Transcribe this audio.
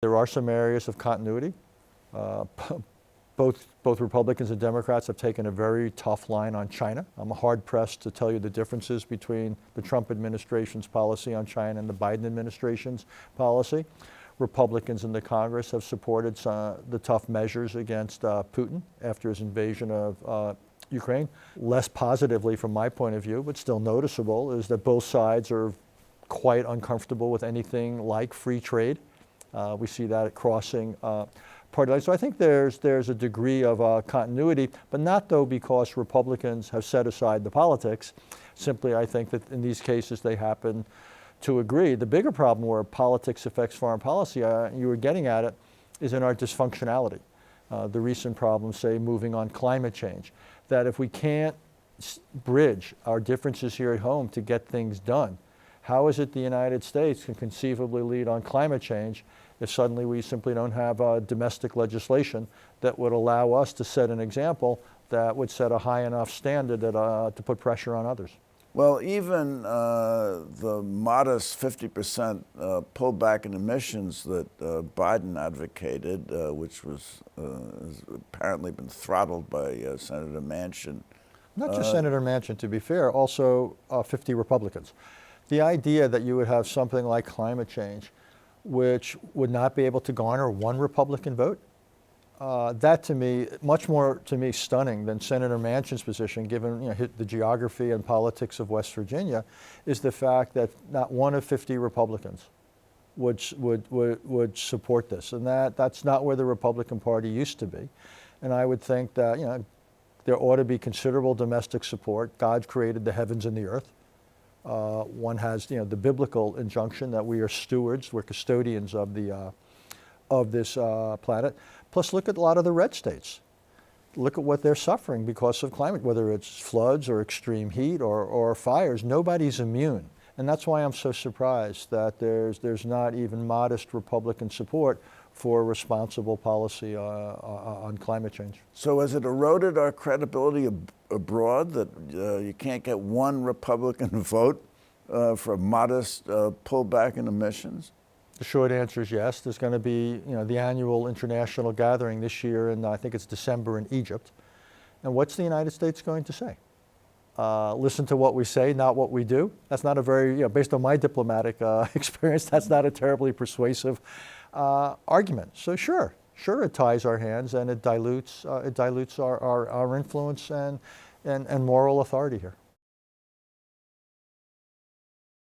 There are some areas of continuity. Both Republicans and Democrats have taken a very tough line on China. I'm hard-pressed to tell you the differences between the Trump administration's policy on China and the Biden administration's policy. Republicans in the Congress have supported the tough measures against Putin after his invasion of Ukraine. Less positively from my point of view, but still noticeable, is that both sides are quite uncomfortable with anything like free trade. We see that crossing party lines. So I think there's a degree of continuity, but not though because Republicans have set aside the politics. Simply, I think that in these cases they happen to agree. The bigger problem where politics affects foreign policy, you were getting at it, is in our dysfunctionality. The recent problem, say, moving on climate change, that if we can't bridge our differences here at home to get things done, how is it the United States can conceivably lead on climate change if suddenly we simply don't have domestic legislation that would allow us to set an example that would set a high enough standard that, to put pressure on others? Well, even the modest 50% pullback in emissions that Biden advocated, which has apparently been throttled by Senator Manchin. Not just Senator Manchin, to be fair, also 50 Republicans. The idea that you would have something like climate change, which would not be able to garner one Republican vote, that to me, much more to me stunning than Senator Manchin's position, given the geography and politics of West Virginia, is the fact that not one of 50 Republicans would support this, and that's not where the Republican Party used to be. And I would think that there ought to be considerable domestic support. God created the heavens and the earth. One has the biblical injunction that we are stewards, we're custodians of this planet. Plus, look at a lot of the red states. Look at what they're suffering because of climate, whether it's floods or extreme heat or fires. Nobody's immune. And that's why I'm so surprised that there's not even modest Republican support for responsible policy on climate change. So has it eroded our credibility abroad that you can't get one Republican vote for a modest pullback in emissions? The short answer is yes. There's going to be the annual international gathering this year, and I think it's December in Egypt. And what's the United States going to say? Listen to what we say, not what we do. That's not a very, based on my diplomatic experience, that's not a terribly persuasive argument. So sure, it ties our hands and it dilutes our influence and moral authority here.